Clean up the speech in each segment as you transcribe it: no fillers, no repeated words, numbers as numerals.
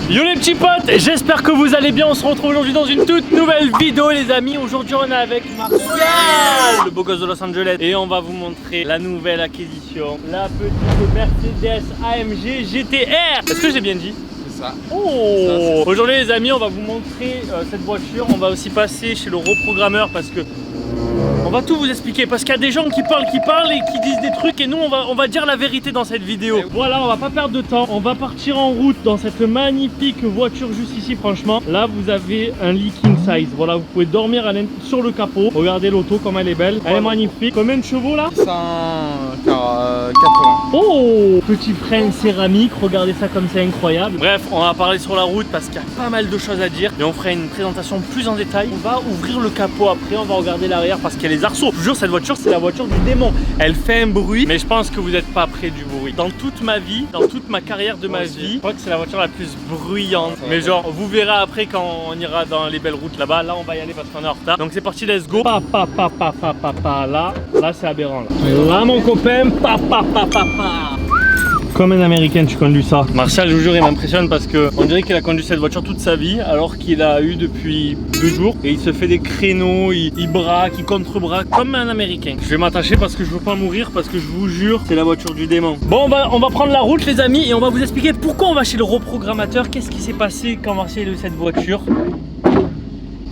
Yo les petits potes, j'espère que vous allez bien. On se retrouve aujourd'hui dans une toute nouvelle vidéo les amis. Aujourd'hui on est avec Martial, le beau gosse de Los Angeles. Et on va vous montrer la nouvelle acquisition, la petite Mercedes AMG GTR. Est-ce que j'ai bien dit? Ça. Oh, aujourd'hui les amis, on va vous montrer cette voiture. On va aussi passer chez le reprogrammeur parce que on va tout vous expliquer, parce qu'il y a des gens qui parlent et qui disent des trucs, et nous on va dire la vérité dans cette vidéo. Voilà, on va pas perdre de temps, on va partir en route dans cette magnifique voiture juste ici. Franchement, là vous avez un lit king size. Voilà, vous pouvez dormir sur le capot. Regardez l'auto comme elle est belle, elle est magnifique. Combien de chevaux là? 180. Oh, petit frein céramique, regardez ça comme c'est incroyable. Bref, on va parler sur la route parce qu'il y a pas mal de choses à dire, et on fera une présentation plus en détail. On va ouvrir le capot après, on va regarder l'arrière parce qu'il y a les arceaux. Je vous jure, cette voiture c'est la voiture du démon. Elle fait un bruit, mais je pense que vous n'êtes pas près du bruit. Dans toute ma vie, dans toute ma carrière de ma vie, je crois que c'est la voiture la plus bruyante. Mais genre, vous verrez après quand on ira dans les belles routes là-bas. Là, on va y aller parce qu'on est en retard. Donc c'est parti, let's go. Là c'est aberrant. Là mon copain, Comme un américain, tu conduis ça. Martial, je vous jure, il m'impressionne parce que on dirait qu'il a conduit cette voiture toute sa vie alors qu'il a eu depuis 2 jours. Et il se fait des créneaux, il braque, il contre-braque comme un américain. Je vais m'attacher parce que je veux pas mourir, parce que je vous jure, c'est la voiture du démon. Bon, on va prendre la route les amis et on va vous expliquer pourquoi on va chez le reprogrammateur. Qu'est-ce qui s'est passé quand Martial a eu cette voiture?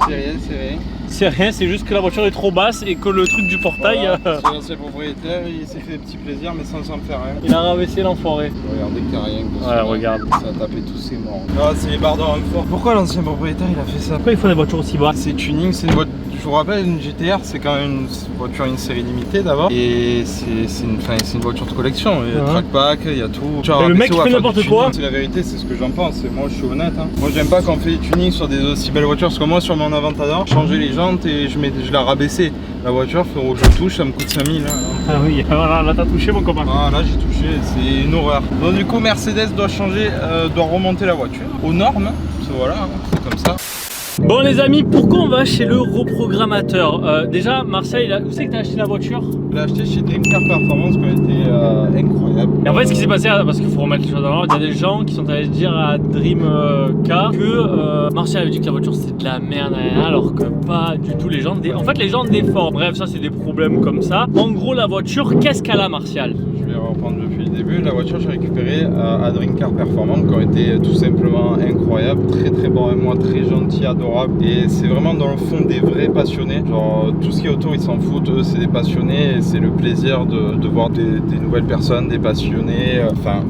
C'est rien, c'est rien. C'est rien, c'est juste que la voiture est trop basse et que le truc du portail... Voilà, c'est l'ancien propriétaire, il s'est fait des petits plaisirs mais sans s'en faire rien. Il a rabaissé l'enfoiré. Regardez qu'il n'y a rien. Ouais, regarde. Ça a tapé tous ses morts. Ah, c'est les barres de renfort. Pourquoi l'ancien propriétaire il a fait ça? Pourquoi il faut des voitures aussi basses? C'est tuning, c'est une voiture. Je vous rappelle, une GTR c'est quand même une voiture, une série limitée d'abord. Et c'est une voiture de collection. Il y a trackback, il y a tout. Mais le mec il fait n'importe quoi. C'est la vérité, c'est ce que j'en pense. Moi je suis honnête. Hein. Moi j'aime pas quand on fait des tunings sur des aussi belles voitures. Parce que moi sur mon Aventador, changer les jantes et je la rabaissais. La voiture, faut que je touche, ça me coûte 5000. Hein. Ah oui, voilà, là t'as touché mon copain. Ah là j'ai touché, c'est une horreur. Donc du coup Mercedes doit changer, doit remonter la voiture aux normes. Voilà, c'est comme ça. Bon les amis, pourquoi on va chez le reprogrammateur? Déjà Marseille, où c'est que t'as acheté la voiture? Je l'ai acheté chez Dream Car Performance qui a été incroyable. Et en fait ce qui s'est passé, parce qu'il faut remettre les choses dans l'ordre, il y a des gens qui sont allés dire à Dream Car que Martial avait dit que la voiture c'était de la merde, alors que pas du tout. Les gens déforment. Bref, ça c'est des problèmes comme ça. En gros la voiture, qu'est-ce qu'elle a Martial? Je vais reprendre depuis le début. La voiture j'ai récupéré à Dream Car Performance qui ont été tout simplement incroyables. Très bon et moi, très gentil, adorable. Et c'est vraiment dans le fond des vrais passionnés. Genre tout ce qui est autour ils s'en foutent, eux c'est des passionnés. Et c'est le plaisir de voir des nouvelles personnes, des passionnés. Enfin,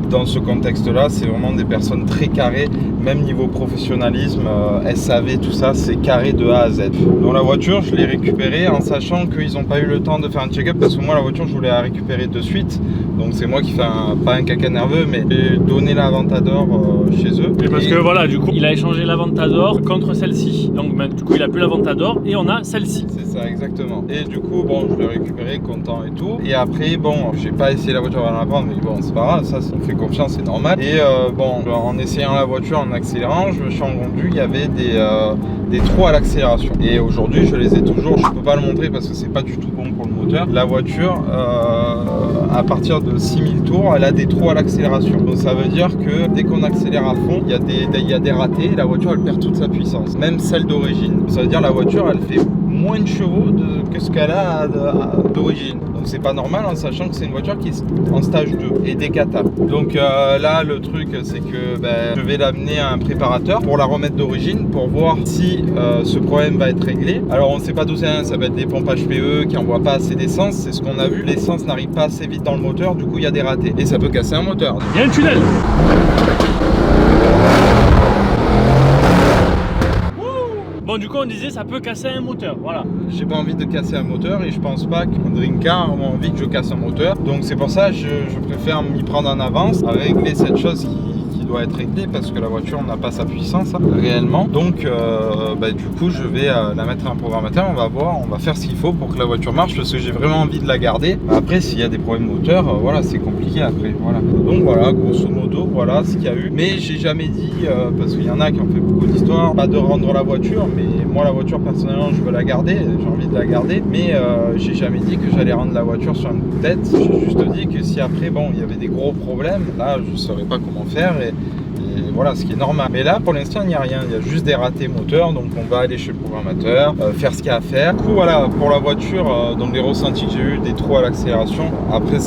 dans ce contexte-là, c'est vraiment des personnes très carrées, même niveau professionnalisme, SAV, tout ça, c'est carré de A à Z. Donc la voiture, je l'ai récupérée en sachant qu'ils n'ont pas eu le temps de faire un check-up parce que moi la voiture, je voulais la récupérer de suite. Donc c'est moi qui fais pas un caca nerveux, mais j'ai donné l'Aventador chez eux. Et parce que voilà, du coup, il a échangé l'Aventador contre celle-ci. Donc du coup, il a plus l'Aventador et on a celle-ci. C'est ça, exactement. Et du coup, bon, je l'ai récupéré, content et tout. Et après, bon, j'ai pas essayé la voiture avant de la prendre, mais bon, c'est pas grave, ça on fait confiance, c'est normal. Et bon, en essayant la voiture, en accélérant, je me suis rendu compte qu'il y avait des trous à l'accélération. Et aujourd'hui, je les ai toujours. Je peux pas le montrer parce que c'est pas du tout bon pour le moteur. La voiture, à partir de 6000 tours, elle a des trous à l'accélération. Donc ça veut dire que dès qu'on accélère à fond, il y a des ratés. La voiture, elle perd toute sa puissance, même celle d'origine. Ça veut dire la voiture, elle fait moins de chevaux que ce qu'elle a d'origine. Donc c'est pas normal en sachant que c'est une voiture qui est en stage 2 et décatable. Donc là le truc c'est que je vais l'amener à un préparateur pour la remettre d'origine pour voir si ce problème va être réglé. Alors on ne sait pas d'où ça va être des pompes HPE qui n'envoient pas assez d'essence, c'est ce qu'on a vu. L'essence n'arrive pas assez vite dans le moteur, du coup il y a des ratés et ça peut casser un moteur. Il y a un tunnel. Bon du coup on disait ça peut casser un moteur, voilà. J'ai pas envie de casser un moteur et je pense pas que Dream Car a envie que je casse un moteur. Donc c'est pour ça que je préfère m'y prendre en avance, régler cette chose qui doit être réglée parce que la voiture n'a pas sa puissance réellement. Donc du coup je vais la mettre à un programmateur, on va voir, on va faire ce qu'il faut pour que la voiture marche parce que j'ai vraiment envie de la garder. Après s'il y a des problèmes moteurs, voilà c'est compliqué après. Voilà. Donc voilà, grosso modo, voilà ce qu'il y a eu. Mais j'ai jamais dit, parce qu'il y en a qui ont fait beaucoup d'histoires, pas de rendre la voiture, mais moi la voiture personnellement je veux la garder, j'ai envie de la garder, mais j'ai jamais dit que j'allais rendre la voiture sur un coup de tête. J'ai juste dit que si après bon il y avait des gros problèmes, là je saurais pas comment faire et voilà, ce qui est normal. Mais là, pour l'instant, il n'y a rien. Il y a juste des ratés moteurs. Donc, on va aller chez le programmateur, faire ce qu'il y a à faire. Du coup, voilà, pour la voiture, donc les ressentis que j'ai eu, des trous à l'accélération. Après,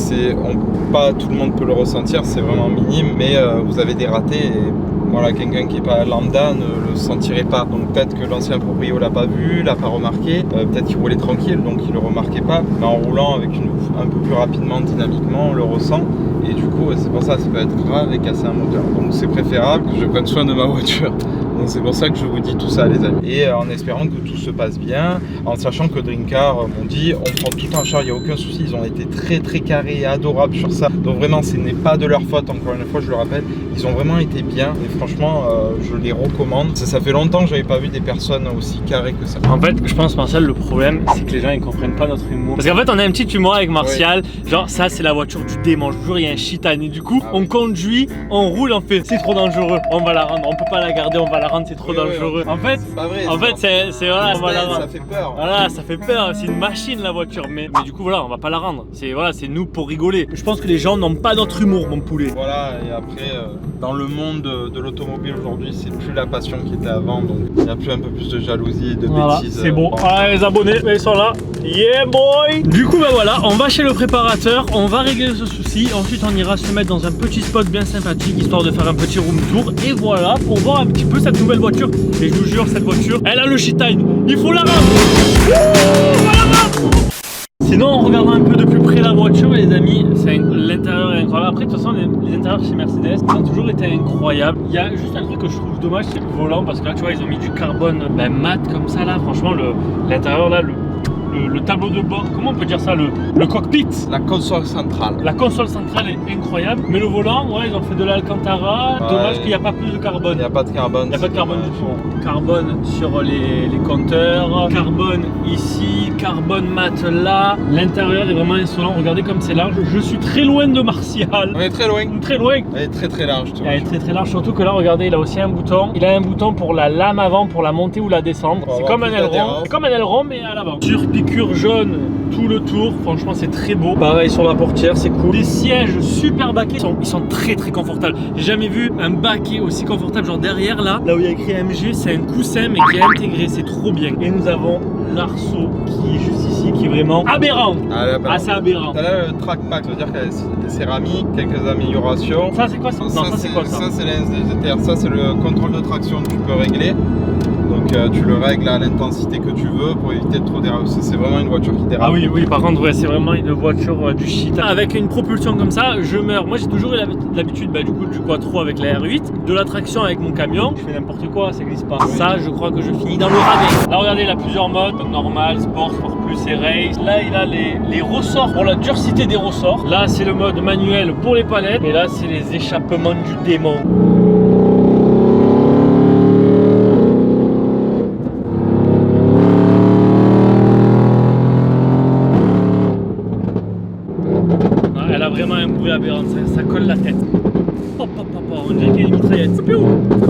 pas tout le monde peut le ressentir, c'est vraiment minime. Mais vous avez des ratés et voilà, quelqu'un qui n'est pas lambda ne le sentirait pas. Donc peut-être que l'ancien proprio l'a pas vu, l'a pas remarqué. Peut-être qu'il roulait tranquille, donc il le remarquait pas. Mais en roulant avec un peu plus rapidement, dynamiquement, on le ressent. Et du coup, c'est pour ça que ça peut être grave et casser un moteur. Donc c'est préférable que je prenne soin de ma voiture. Donc c'est pour ça que je vous dis tout ça, les amis. Et en espérant que tout se passe bien, en sachant que Dreamcar m'ont dit, on prend tout en charge, il n'y a aucun souci. Ils ont été très très carrés et adorables sur ça. Donc vraiment, ce n'est pas de leur faute, encore une fois, je le rappelle. Ils ont vraiment été bien et franchement, je les recommande. Ça fait longtemps que je n'avais pas vu des personnes aussi carrées que ça. En fait, je pense, Martial, le problème, c'est que les gens ils comprennent pas notre humour. Parce qu'en fait, on a un petit humour avec Martial. Ouais. Genre, ça, c'est la voiture du démon. Je jure, il y a un shitane. Et du coup, on conduit, on roule, on fait, c'est trop dangereux. On va la rendre, on peut pas la garder, on va la rendre, c'est trop dangereux. En fait, c'est pas vrai. En fait, c'est voilà, on va la rendre. Ça fait peur. Voilà, ça fait peur. C'est une machine la voiture. Mais du coup, voilà, on va pas la rendre. C'est voilà, c'est nous pour rigoler. Je pense que les gens n'ont pas notre humour, mon poulet. Voilà, et après, dans le monde de l'automobile aujourd'hui, c'est plus la passion qui était avant. Donc, il y a plus un peu plus de jalousie et de bêtises. C'est bon. Ah, les abonnés, ils sont là. Yeah boy. Du coup, bah voilà, on va chez le préparateur, on va régler ce souci. Ensuite, on ira se mettre dans un petit spot bien sympathique, histoire de faire un petit room tour. Et voilà, pour voir un petit peu cette nouvelle voiture. Et je vous jure, cette voiture, elle a le shitine. Il faut la rendre. Sinon, en regardant un peu de plus près la voiture, les amis, l'intérieur est incroyable. Après, de toute façon, les intérieurs chez Mercedes ont toujours été incroyables. Il y a juste un truc que je trouve dommage, c'est le volant, parce que là, tu vois, ils ont mis du carbone mat comme ça, là. Franchement, l'intérieur, là, le tableau de bord, comment on peut dire ça, le cockpit, la console centrale. La console centrale est incroyable, mais le volant, ouais, ils ont fait de l'Alcantara. Ouais, dommage qu'il n'y a pas plus de carbone. Il n'y a pas de carbone. Il n'y a pas de carbone du tout. Carbone sur les compteurs, carbone ici, carbone mat là. L'intérieur est vraiment insolent. Regardez comme c'est large. Je suis très loin de Martial. On est très loin. Très loin. Elle est très très large. Elle est très très large. Surtout que là, regardez, il a aussi un bouton. Il a un bouton pour la lame avant, pour la monter ou la descendre. C'est comme un aileron. C'est comme un aileron, mais à l'avant. Sur piqûre jaune tout le tour. Franchement, c'est très beau. Pareil sur la portière, c'est cool. Les sièges super baquets, ils sont très très confortables. J'ai jamais vu un baquet aussi confortable. Genre derrière là où il y a écrit AMG, c'est un coussin mais qui est intégré. C'est trop bien. Et nous avons l'arceau qui est juste ici, qui est vraiment aberrant. C'est aberrant. Là, le track pack, ça veut dire qu'il y a des céramiques, quelques améliorations. Ça, c'est quoi ça? Non, ça c'est quoi ça? Ça, c'est l'NSDGTR. Ça, c'est le contrôle de traction que tu peux régler. Donc tu le règles à l'intensité que tu veux pour éviter de trop déraper. C'est vraiment une voiture qui dérape. Ah oui, par contre, ouais, c'est vraiment une voiture du shit. Avec une propulsion comme ça, je meurs. Moi, j'ai toujours eu l'habitude du coup du quattro avec la R8, de la traction avec mon camion. Je fais n'importe quoi, ça glisse pas. Oui. Ça, je crois que je finis dans le ravin. Là, regardez, il a plusieurs modes. Normal, sport, sport plus et race. Là, il a les ressorts pour la durcité des ressorts. Là, c'est le mode manuel pour les palettes. Et là, c'est les échappements du démon. Vraiment un bruit aberrant, ça colle la tête. On dirait qu'il y a une mitraillette.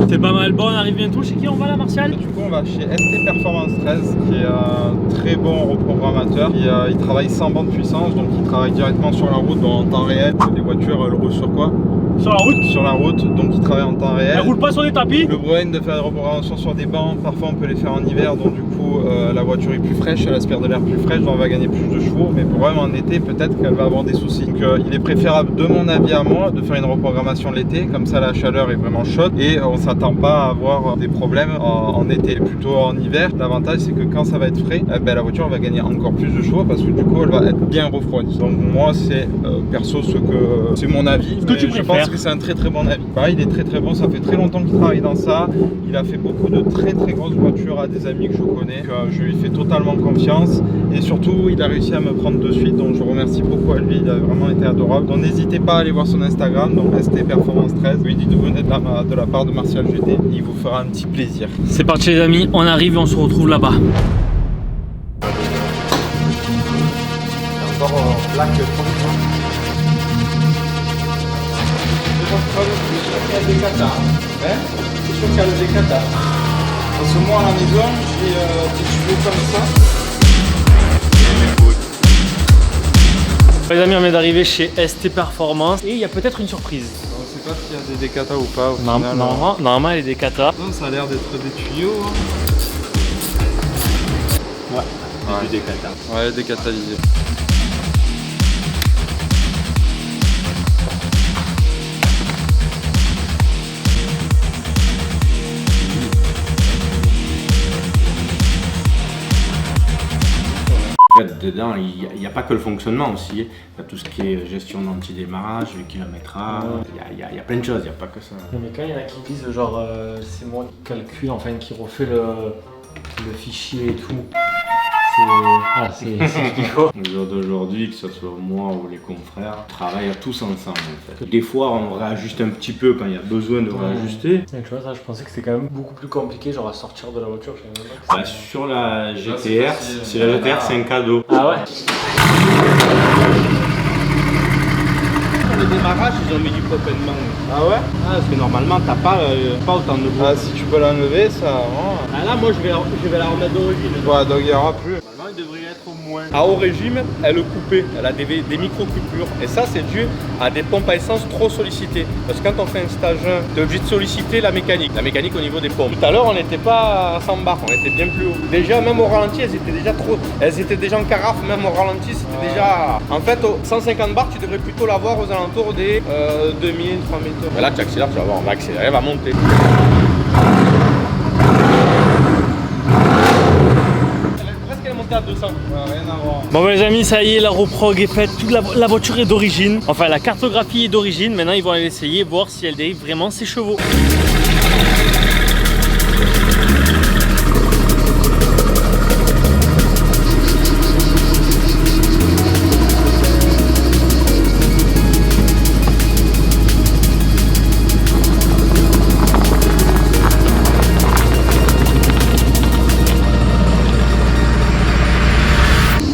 C'est pas mal. Bon, on arrive bientôt. Chez qui on va là, Martial? Du coup, on va chez ST Performance 13, qui est un très bon reprogrammateur. Il travaille sans bande puissance, donc il travaille directement sur la route en temps réel. Les voitures, elles roulent sur quoi? Sur la route? Sur la route, donc il travaille en temps réel. Elle roule pas sur des tapis? Le problème de faire des reprogrammations sur des bancs, parfois on peut les faire en hiver, donc du coup la voiture est plus fraîche, elle aspire de l'air plus fraîche, donc on va gagner plus de chevaux, mais le problème en été, peut-être qu'elle va avoir des soucis. Donc il est préférable, de mon avis à moi, de faire une reprogrammation l'été, comme ça la chaleur est vraiment chaude et on s'attend pas à avoir des problèmes en été, plutôt en hiver. L'avantage c'est que quand ça va être frais, la voiture va gagner encore plus de chevaux parce que du coup elle va être bien refroidie. Donc moi c'est perso c'est mon avis, je pense que c'est un très très bon avis. Pareil, il est très très bon, ça fait très longtemps qu'il travaille dans ça, il a fait beaucoup de très très grosses voitures à des amis que je connais, je lui fais totalement confiance et surtout il a réussi à me prendre de suite, donc je remercie beaucoup à lui, il a vraiment été adorable. Donc n'hésitez pas à aller voir son Instagram, donc ST Performance 13, lui dit de venir de la part de Martial GT, il vous fera un petit plaisir. C'est parti les amis, on arrive et on se retrouve là-bas. Encore plaque production. C'est sûr qu'il y a des catas, c'est sûr qu'il y a des catas. Parce que moi à la maison, j'ai des cheveux comme ça. Les amis, on vient d'arriver chez ST Performance et il y a peut-être une surprise. C'est sais pas s'il y a des décata ou pas. Normalement, elle est des kata. Non, ça a l'air d'être des tuyaux. Hein. Ouais, du décata. Ouais, décatalysé. En fait, dedans, il n'y a pas que le fonctionnement aussi. Il y a tout ce qui est gestion d'anti-démarrage, le kilométrage. Il y a plein de choses, il n'y a pas que ça. Mais quand il y en a qui disent genre c'est moi qui calcule, enfin qui refait le fichier et tout. C'est ce qu'il faut. Au jour d'aujourd'hui, que ce soit moi ou les confrères, on travaille tous ensemble en fait. Des fois, on réajuste un petit peu quand il y a besoin de réajuster. Tu vois, ça, je pensais que c'était quand même beaucoup plus compliqué, genre à sortir de la voiture. Bah, sur la GTR, c'est la GTR, c'est un cadeau. Ah ouais. Le démarrage, ils ont mis du pop and bang. Ah ouais? Ah, parce que normalement, t'as pas autant de bruit. Ah, si tu peux l'enlever, ça. Vraiment... Ah, là, moi, je vais la remettre d'origine. Ouais, donc il n'y aura plus. Normalement, il devrait être au moins. À haut régime, elle est coupée, elle a des micro-coupures. Et ça, c'est dû à des pompes à essence trop sollicitées. Parce que quand on fait un stage 1, tu es obligé de solliciter la mécanique au niveau des pompes. Tout à l'heure, on n'était pas à 100 bars, on était bien plus haut. Déjà, même au ralenti, elles étaient déjà en carafe, même au ralenti, c'était déjà... En fait, au 150 bars, tu devrais plutôt l'avoir aux alentours des 2000, 3000 tours. Mais là, tu accélères, tu vas voir, on va accélérer, elle va monter. À 200. Rien à voir. Bon les amis, ça y est, la reprog est faite, toute la voiture est d'origine. Enfin la cartographie est d'origine, maintenant ils vont aller essayer, voir si elle dérive vraiment ses chevaux.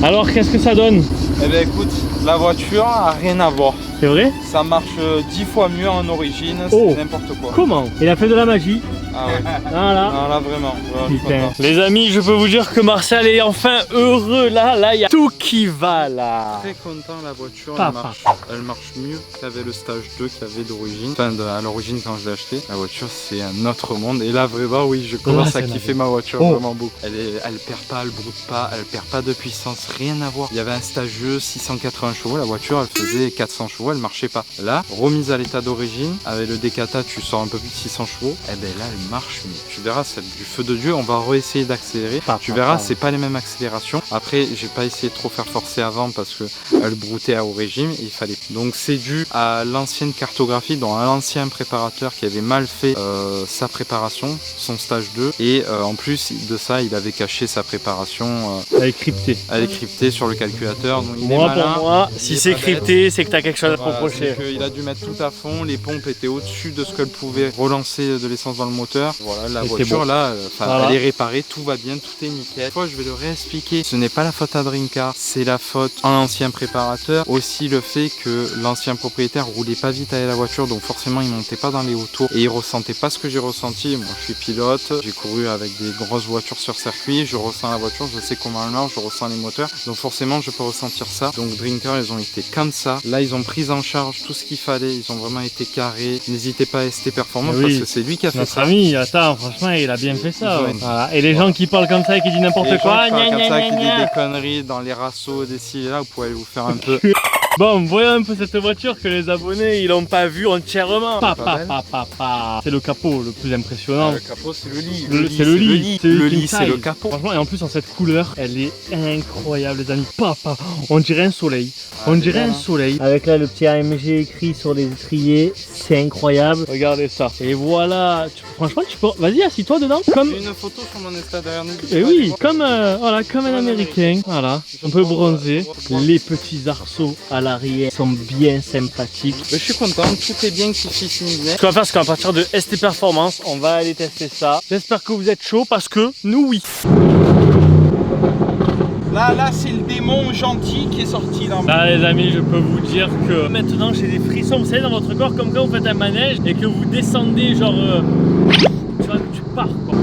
Alors qu'est-ce que ça donne? Eh bien écoute, la voiture a rien à voir. C'est vrai? Ça marche 10 fois mieux en origine, Oh. c'est n'importe quoi. Comment? Il a fait de la magie. Ah ouais. Voilà. Non là vraiment. Voilà, je suis Putain. content. Les amis, je peux vous dire que Martial est enfin heureux là, il y a tout qui va là. Très content, la voiture Papa. elle marche mieux qu'avec le stage 2 qu'il y avait d'origine. Enfin à l'origine quand je l'ai acheté, la voiture c'est un autre monde. Et là vraiment oui, je commence à kiffer ma voiture vraiment beaucoup. Elle perd pas, elle broute pas, elle perd pas de puissance, rien à voir. Il y avait un stage 2, 680 chevaux, la voiture elle faisait 400 chevaux, elle marchait pas. Là, remise à l'état d'origine, avec le Decata tu sors un peu plus de 600 chevaux, et ben là elle marche mieux. Tu verras, celle du feu de Dieu, on va réessayer d'accélérer. Tu verras, c'est pas les mêmes accélérations. Après, j'ai pas essayé de trop faire forcer avant parce que elle broutait à haut régime, il fallait. Donc c'est dû à l'ancienne cartographie, donc à l'ancien préparateur qui avait mal fait sa préparation, son stage 2, et en plus de ça, il avait caché sa préparation. Elle est cryptée. Elle est cryptée sur le calculateur. Donc Moi, pour moi, si c'est crypté, c'est que t'as quelque chose à te reprocher. Il a dû mettre tout à fond, les pompes étaient au-dessus de ce qu'elle pouvait relancer de l'essence dans le moteur. Voilà, la voiture là, elle est réparée, tout va bien, tout est nickel. Une fois, je vais le réexpliquer, ce n'est pas la faute à Drinka, c'est la faute à l'ancien préparateur. Aussi le fait que l'ancien propriétaire roulait pas vite avec la voiture, donc forcément il montait pas dans les hauts tours et il ressentait pas ce que j'ai ressenti. Moi je suis pilote, j'ai couru avec des grosses voitures sur circuit, je ressens la voiture, je sais comment elle marche, je ressens les moteurs, donc forcément je peux ressentir ça. Donc Drinker, ils ont été comme ça. Là ils ont pris en charge tout ce qu'il fallait, ils ont vraiment été carrés. N'hésitez pas à ST Performance parce que c'est lui qui a fait notre ça. ami, attends, franchement il a bien fait ça. Ouais. Voilà. Et les gens qui parlent comme ça et qui disent n'importe quoi, comme ça, qui dit des conneries dans les rassos des ci et là, vous pouvez vous faire un peu. Bon, voyons un peu cette voiture que les abonnés ils l'ont pas vue entièrement. C'est le capot le plus impressionnant. Le capot c'est le lit. C'est le lit. Le lit c'est le capot. Franchement, et en plus en cette couleur, elle est incroyable les amis. On dirait un soleil. On dirait un soleil. Avec là le petit AMG écrit sur les étriers, c'est incroyable. Regardez ça. Et voilà. Franchement, tu peux. Vas-y, assis-toi dedans. Comme. J'ai une photo sur mon Insta derrière nous. Et oui, comme voilà, comme un Américain. Voilà, un peu bronzé. Les petits arceaux à l'arrière sont bien sympathiques. Mais je suis content, tout est bien qui finit bien. Ce qu'on va faire, c'est qu'à partir de ST Performance, on va aller tester ça. J'espère que vous êtes chaud parce que nous, oui. Là, c'est le démon gentil qui est sorti là. Là, les amis, je peux vous dire que maintenant j'ai des frissons, vous savez, dans votre corps, comme quand vous faites un manège et que vous descendez, genre, tu vois, que tu pars quoi.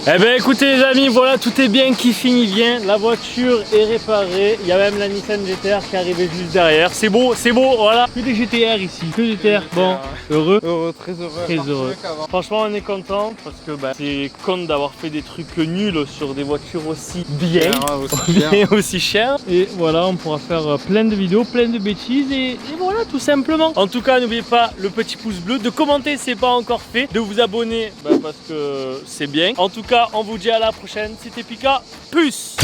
Eh ben écoutez les amis, voilà, tout est bien qui finit bien. La voiture est réparée. Il y a même la Nissan GTR qui est arrivée juste derrière. C'est beau, voilà. Que des GTR ici, que des GTR. Bon, heureux. Heureux, très heureux. Très heureux. Franchement, on est content parce que c'est con d'avoir fait des trucs nuls sur des voitures aussi bien, aussi chères. Et voilà, on pourra faire plein de vidéos, plein de bêtises et voilà, tout simplement. En tout cas, n'oubliez pas le petit pouce bleu, de commenter si c'est pas encore fait, de vous abonner parce que c'est bien. En tout cas, on vous dit à la prochaine. C'était Pika, puce.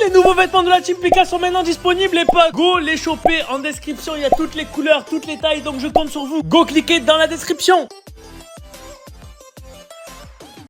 Les nouveaux vêtements de la team Pika sont maintenant disponibles, les potes. Go les choper en description, il y a toutes les couleurs, toutes les tailles, donc je compte sur vous. Go cliquer dans la description.